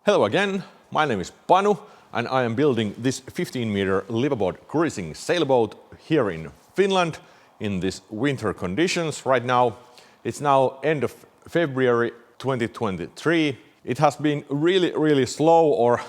Hello again, my name is Panu and I am building this 15-meter liveaboard cruising sailboat here in Finland in these winter conditions right now. It's now end of February 2023. It has been really slow or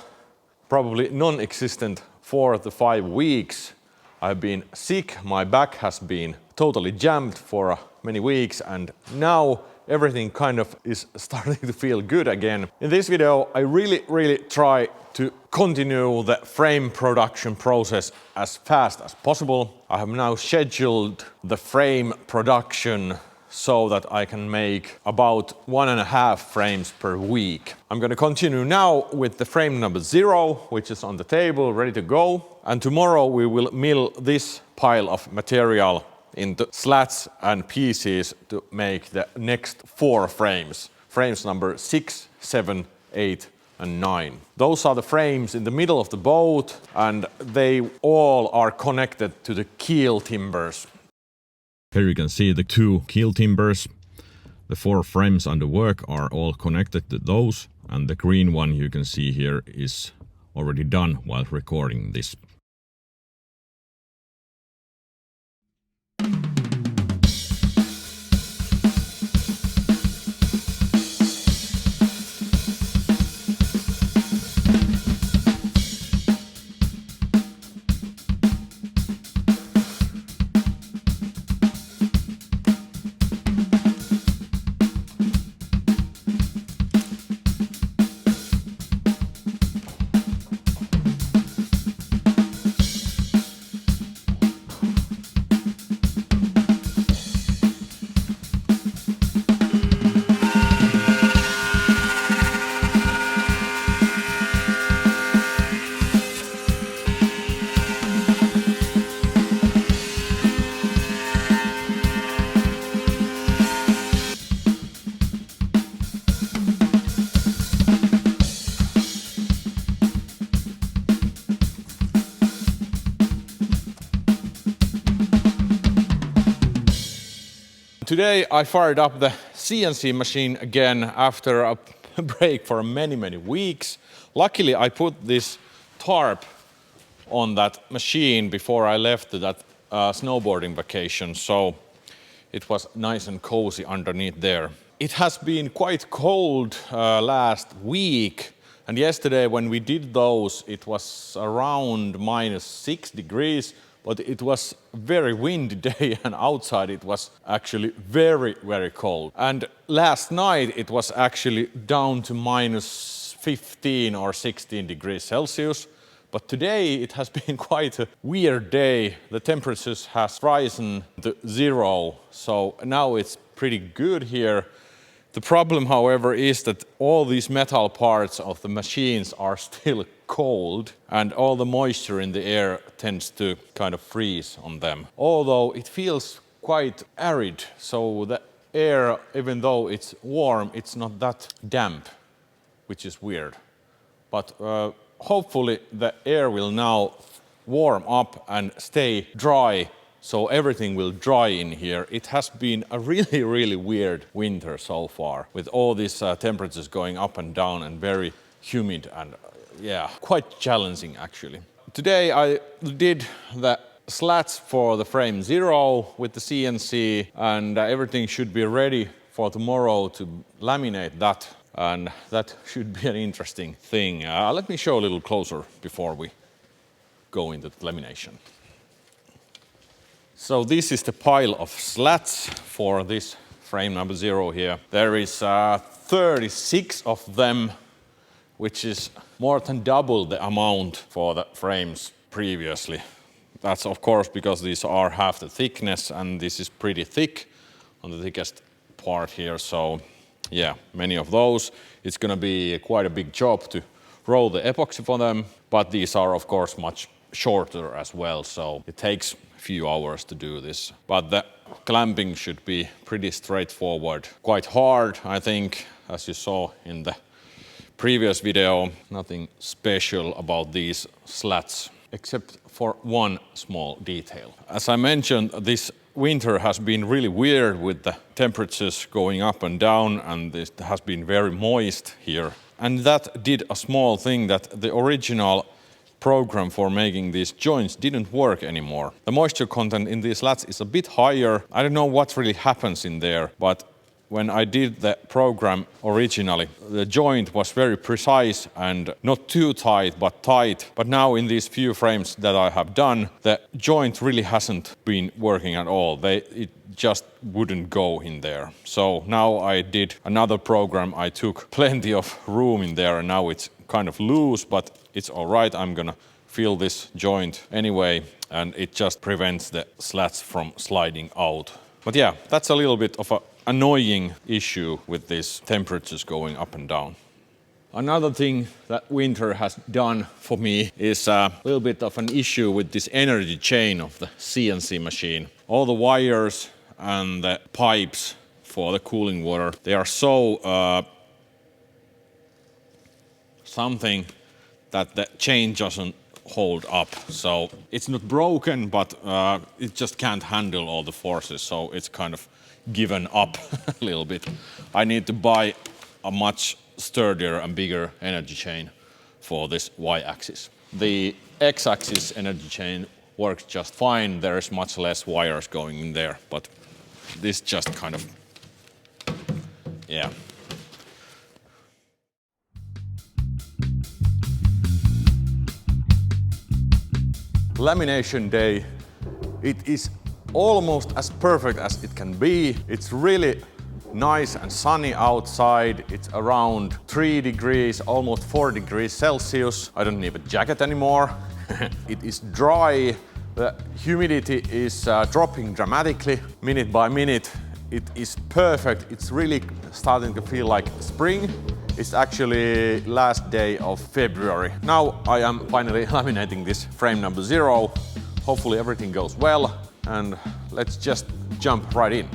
probably non-existent 4 to 5 weeks. I've been sick, my back has been totally jammed for many weeks and now everything kind of is starting to feel good again. In this video, I really try to continue the frame production process as fast as possible. I have now scheduled the frame production so that I can make about 1.5 frames per week. I'm going to continue now with the frame number 0, which is on the table, ready to go. And tomorrow we will mill this pile of material into slats and pieces to make the next 4 frames. Frames number 6, 7, 8 and 9. Those are the frames in the middle of the boat and they all are connected to the keel timbers. Here you can see the 2 keel timbers. The 4 frames under work are all connected to those, and the green one you can see here is already done while recording this. Today I fired up the CNC machine again after a break for many weeks. Luckily I put this tarp on that machine before I left to that snowboarding vacation, so it was nice and cozy underneath there. It has been quite cold last week, and yesterday when we did those it was around -6 degrees. But it was very windy day and outside it was actually very cold. And last night it was actually down to -15 or 16 degrees Celsius. But today it has been quite a weird day. The temperatures has risen to 0, so now it's pretty good here. The problem, however, is that all these metal parts of the machines are still cold and all the moisture in the air tends to kind of freeze on them. Although it feels quite arid, so the air, even though it's warm, it's not that damp, which is weird. But hopefully the air will now warm up and stay dry, so everything will dry in here. It has been a really weird winter so far, with all these temperatures going up and down and very humid and yeah, quite challenging actually. Today I did the slats for the frame 0 with the CNC and everything should be ready for tomorrow to laminate that, and that should be an interesting thing. Let me show a little closer before we go into the lamination. So this is the pile of slats for this frame number 0 here. There is 36 of them, which is more than double the amount for the frames previously. That's of course because these are half the thickness and this is pretty thick on the thickest part here. So yeah, many of those. It's gonna be quite a big job to roll the epoxy for them, but these are of course much shorter as well, so it takes a few hours to do this. But the clamping should be pretty straightforward. Quite hard, I think, as you saw in the previous video. Nothing special about these slats, except for one small detail. As I mentioned, this winter has been really weird with the temperatures going up and down, and it has been very moist here And that did a small thing, that the original program for making these joints didn't work anymore. The moisture content in these slats is a bit higher. I don't know what really happens in there, but when I did the program originally, the joint was very precise and not too tight, but tight. But now in these few frames that I have done, the joint really hasn't been working at all. It just wouldn't go in there. So now I did another program. I took plenty of room in there, and now it's kind of loose, but it's all right. I'm gonna fill this joint anyway, and it just prevents the slats from sliding out. But yeah, that's a little bit of an annoying issue with these temperatures going up and down. Another thing that winter has done for me is a little bit of an issue with this energy chain of the CNC machine. All the wires and the pipes for the cooling water, they are so something that the chain doesn't hold up. So it's not broken, but it just can't handle all the forces. So it's kind of given up a little bit. I need to buy a much sturdier and bigger energy chain for this Y-axis. The X-axis energy chain works just fine. There is much less wires going in there, but this just kind of, yeah. Lamination day, it is almost as perfect as it can be. It's really nice and sunny outside. It's around 3 degrees, almost 4 degrees Celsius. I don't need a jacket anymore. It is dry. The humidity is dropping dramatically minute by minute. It is perfect. It's really starting to feel like spring. It's actually last day of February. Now I am finally laminating this frame number 0. Hopefully everything goes well, and let's just jump right in.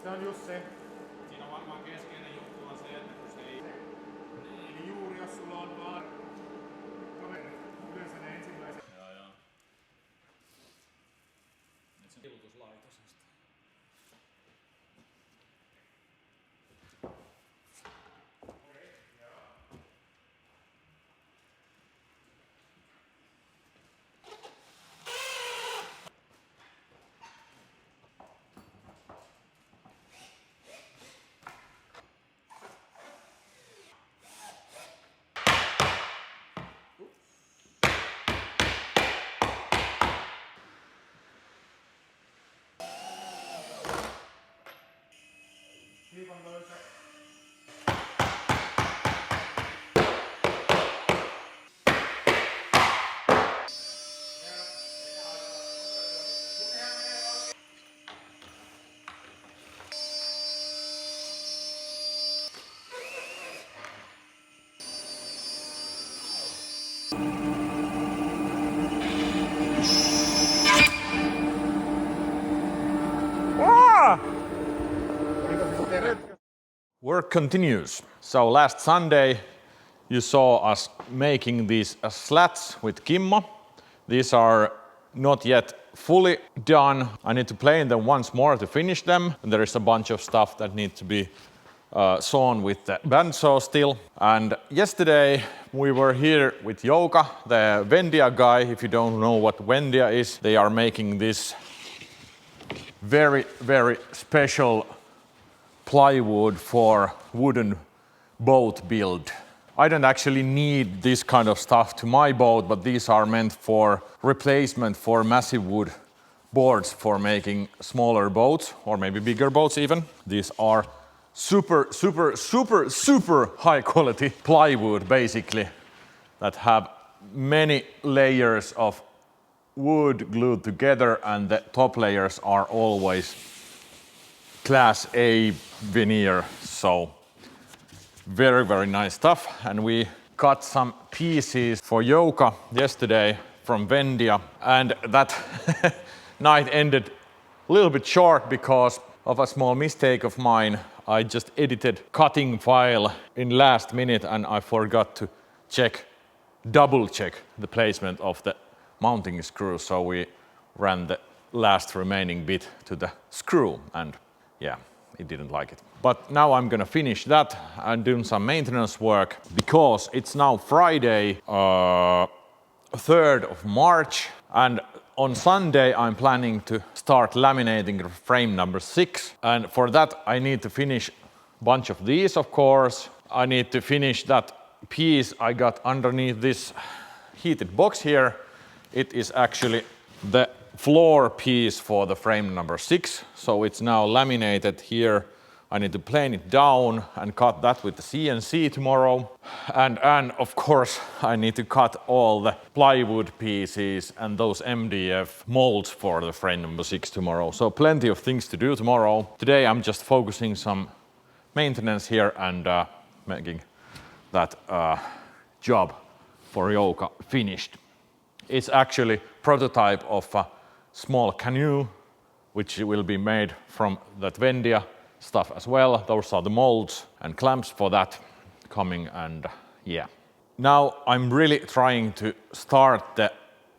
Se on just se. Siinä on varmaan keskeinen juttu on se, että kun se ei... Eli juuri jos sulla on vaan kaverit, yleensä ne ensimmäiset. Joo. Nyt se tilutuslaitos. Hiivan löysä. Work continues. So last Sunday you saw us making these slats with Kimmo. These are not yet fully done. I need to plane them once more to finish them. And there is a bunch of stuff that needs to be sawn with the bandsaw still. And yesterday we were here with Jouka, the Vendia guy. If you don't know what Vendia is, they are making this very, very special plywood for wooden boat build. I don't actually need this kind of stuff to my boat, but these are meant for replacement for massive wood boards for making smaller boats or maybe bigger boats even. These are super high quality plywood basically that have many layers of wood glued together, and the top layers are always Class A veneer, so very, very nice stuff. And we got some pieces for Jouka yesterday from Vendia, and that night ended a little bit short because of a small mistake of mine. I just edited cutting file in last minute and I forgot to double check the placement of the mounting screw, so we ran the last remaining bit to the screw, and yeah, it didn't like it. But now I'm gonna finish that and do some maintenance work because it's now Friday, 3rd of March, and on Sunday I'm planning to start laminating frame number 6, and for that I need to finish a bunch of these, of course. I need to finish that piece I got underneath this heated box here. It is actually the floor piece for the frame number 6, so it's now laminated here. I need to plane it down and cut that with the CNC tomorrow, and of course I need to cut all the plywood pieces and those MDF molds for the frame number 6 tomorrow. So plenty of things to do tomorrow. Today I'm just focusing some maintenance here and making that job for Jouka finished. It's actually prototype of a small canoe, which will be made from that Vendia stuff as well. Those are the molds and clamps for that coming, and yeah. Now I'm really trying to start the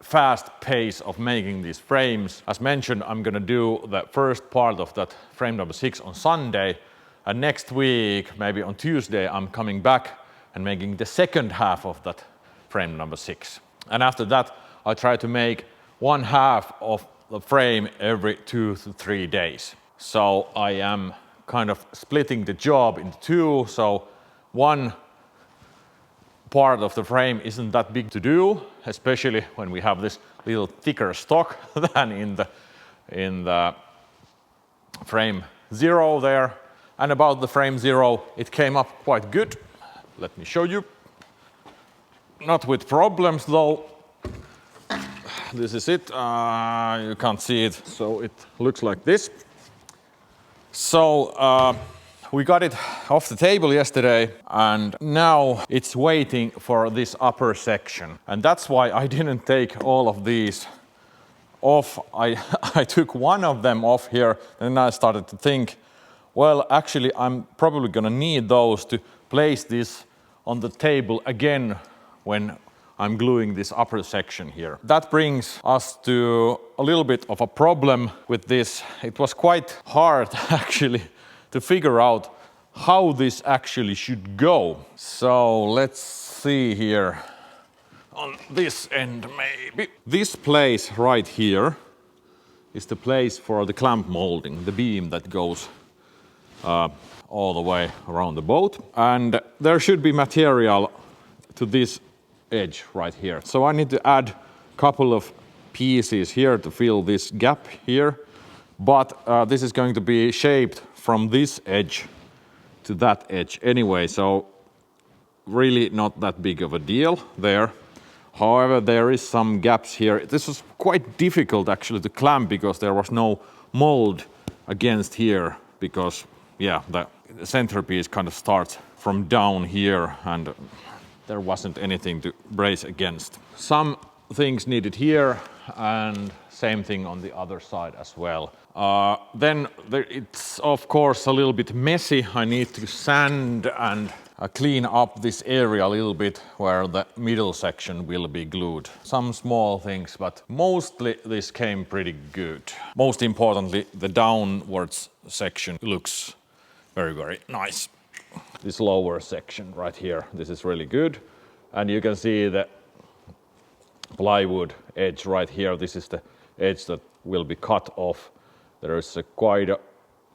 fast pace of making these frames. As mentioned, I'm gonna do the first part of that frame number 6 on Sunday, and next week, maybe on Tuesday, I'm coming back and making the second half of that frame number 6. And after that, I try to make one half of the frame every 2 to 3 days. So I am kind of splitting the job into two, so one part of the frame isn't that big to do, especially when we have this little thicker stock than in the frame 0 there. And about the frame 0, it came up quite good. Let me show you. Not with problems though. This is it. You can't see it, so it looks like this. So we got it off the table yesterday, and now it's waiting for this upper section. And that's why I didn't take all of these off. I took one of them off here, and I started to think, Well, actually, I'm probably gonna need those to place this on the table again when I'm gluing this upper section here. That brings us to a little bit of a problem with this. It was quite hard actually to figure out how this actually should go. So let's see here on this end maybe. This place right here is the place for the clamp molding, the beam that goes all the way around the boat. And there should be material to this edge right here. So I need to add a couple of pieces here to fill this gap here. But this is going to be shaped from this edge to that edge anyway, so really not that big of a deal there. However, there is some gaps here. This was quite difficult actually to clamp because there was no mold against here because, yeah, the centerpiece kind of starts from down here and there wasn't anything to brace against. Some things needed here and same thing on the other side as well. Then it's of course a little bit messy. I need to sand and clean up this area a little bit where the middle section will be glued. Some small things, but mostly this came pretty good. Most importantly, the downwards section looks very, very nice. This lower section right here, this is really good. And you can see the plywood edge right here. This is the edge that will be cut off. There is quite a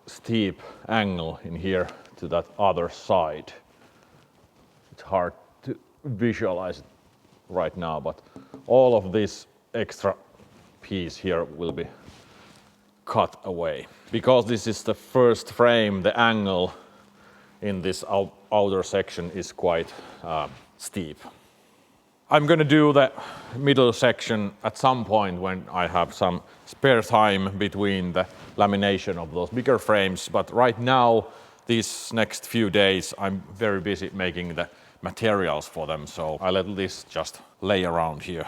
steep angle in here to that other side. It's hard to visualize it right now, but all of this extra piece here will be cut away. Because this is the first frame, the angle in this outer section is quite steep. I'm gonna do the middle section at some point when I have some spare time between the lamination of those bigger frames, but right now, these next few days, I'm very busy making the materials for them, so I let this just lay around here.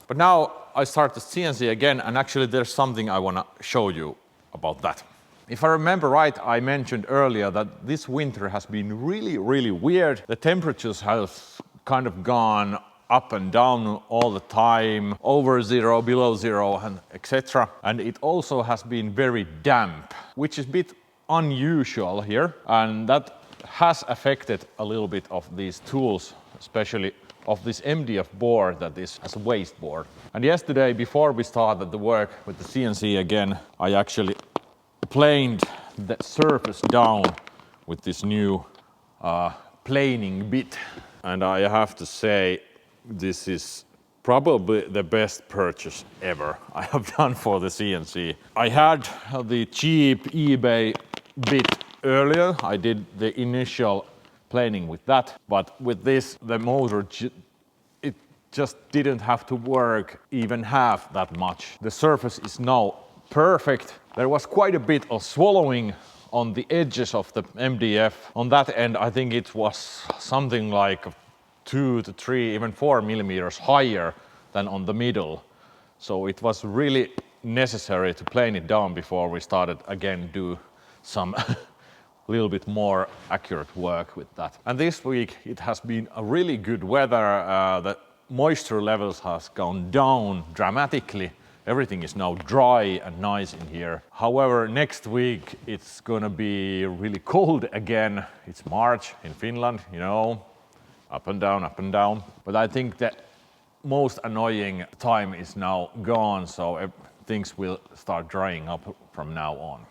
But now I start the CNC again, and actually there's something I wanna show you about that. If I remember right, I mentioned earlier that this winter has been really, really weird. The temperatures have kind of gone up and down all the time, over zero, below zero, and etc. And it also has been very damp, which is a bit unusual here. And that has affected a little bit of these tools, especially of this MDF board that is as a waste board. And yesterday, before we started the work with the CNC again, I actually planed the surface down with this new planing bit. And I have to say, this is probably the best purchase ever I have done for the CNC. I had the cheap eBay bit earlier. I did the initial planing with that, but with this, the motor, it just didn't have to work even half that much. The surface is now perfect. There was quite a bit of swallowing on the edges of the MDF. On that end, I think it was something like 2 to 3, even 4 millimeters higher than on the middle. So it was really necessary to plane it down before we started again do some little bit more accurate work with that. And this week it has been a really good weather. The moisture levels has gone down dramatically. Everything is now dry and nice in here. However, next week it's gonna be really cold again. It's March in Finland, you know, up and down, up and down. But I think the most annoying time is now gone, so things will start drying up from now on.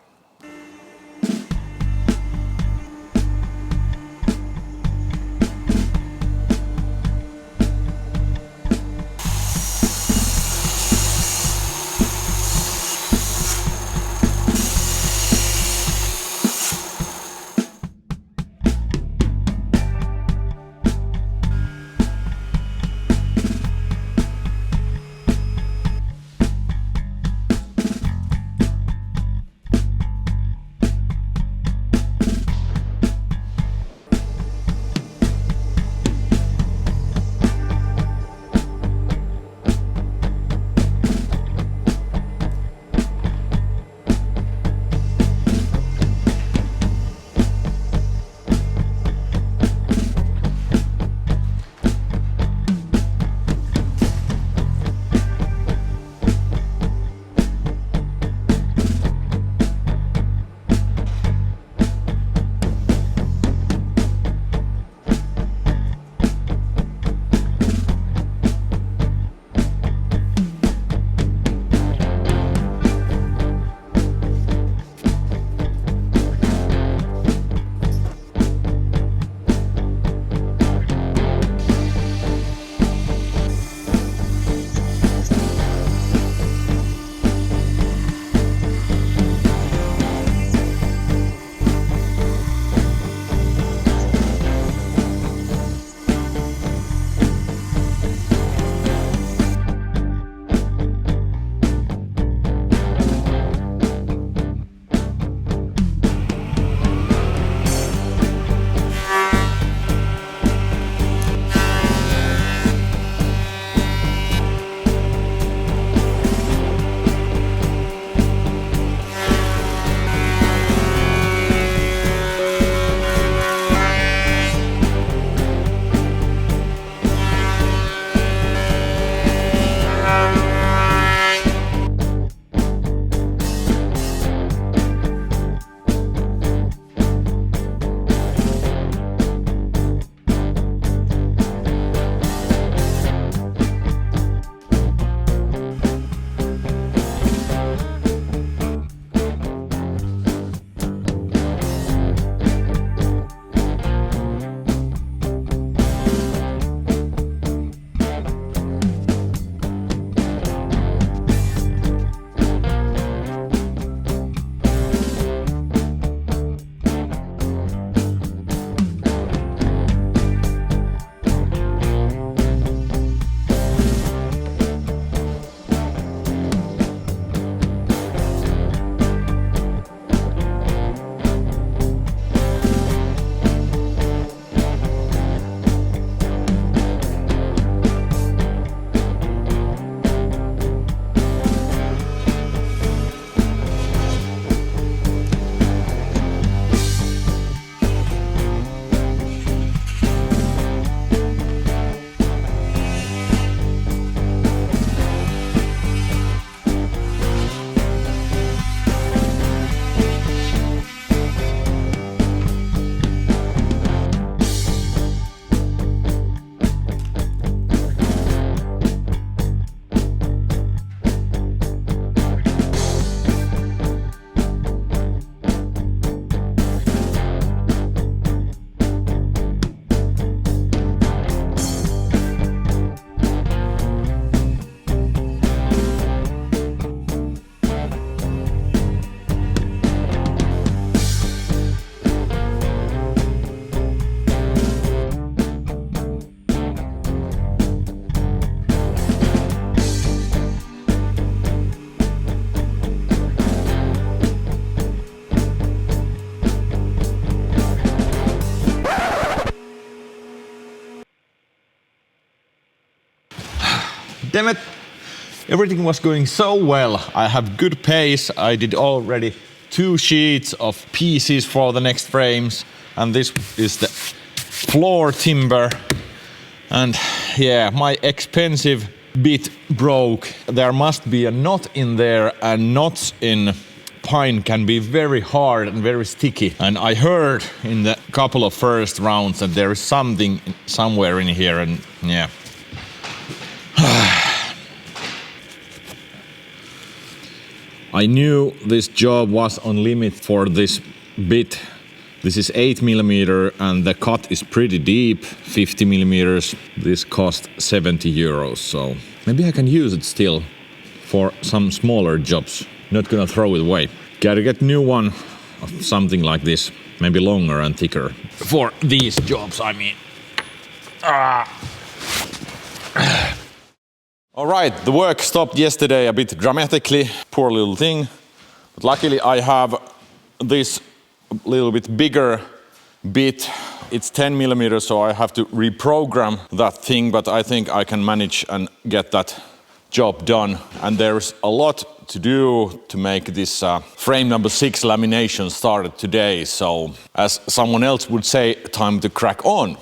Damn it! Everything was going so well. I have good pace. I did already 2 sheets of pieces for the next frames, and this is the floor timber. And yeah, my expensive bit broke. There must be a knot in there, and knots in pine can be very hard and very sticky. And I heard in the couple of first rounds that there is something somewhere in here, and yeah. I knew this job was on limit for this bit. This is 8mm and the cut is pretty deep, 50mm. This cost 70 euros, so maybe I can use it still for some smaller jobs. Not gonna throw it away. Gotta get new one of something like this, maybe longer and thicker. For these jobs, I mean. All right, the work stopped yesterday a bit dramatically. Poor little thing. But luckily I have this little bit bigger bit. It's 10mm, so I have to reprogram that thing, but I think I can manage and get that job done. And there's a lot to do to make this frame number 6 lamination started today. So as someone else would say, time to crack on.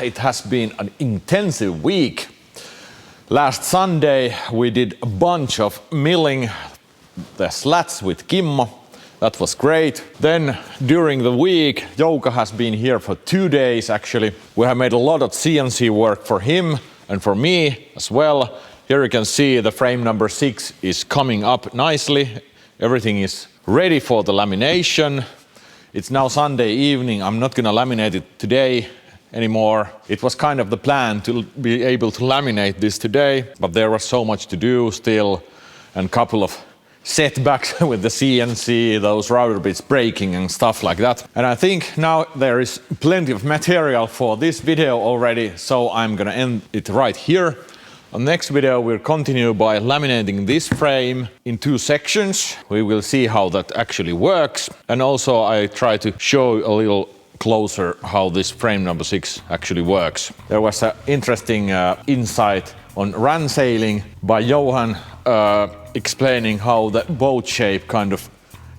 it has been an intensive week. Last Sunday we did a bunch of milling the slats with Kimmo. That was great. Then during the week, Jouka has been here for 2 days actually. We have made a lot of CNC work for him and for me as well. Here you can see the frame number 6 is coming up nicely. Everything is ready for the lamination. It's now Sunday evening. I'm not gonna laminate it today anymore. It was kind of the plan to be able to laminate this today, but there was so much to do still and a couple of setbacks with the CNC, those router bits breaking and stuff like that. And I think now there is plenty of material for this video already, so I'm gonna end it right here. On the next video we'll continue by laminating this frame in 2 sections. We will see how that actually works, and also I try to show a little closer how this frame number 6 actually works. There was an interesting insight on run sailing by Johan, explaining how the boat shape kind of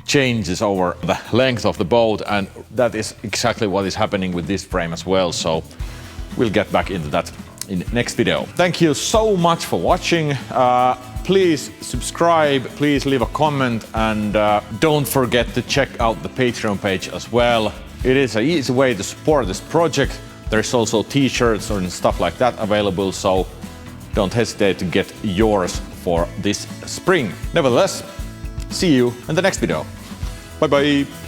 changes over the length of the boat, and that is exactly what is happening with this frame as well. So we'll get back into that in next video. Thank you so much for watching. Please subscribe, please leave a comment, and don't forget to check out the Patreon page as well. It is an easy way to support this project. There's also t-shirts and stuff like that available, so don't hesitate to get yours for this spring. Nevertheless, see you in the next video. Bye bye.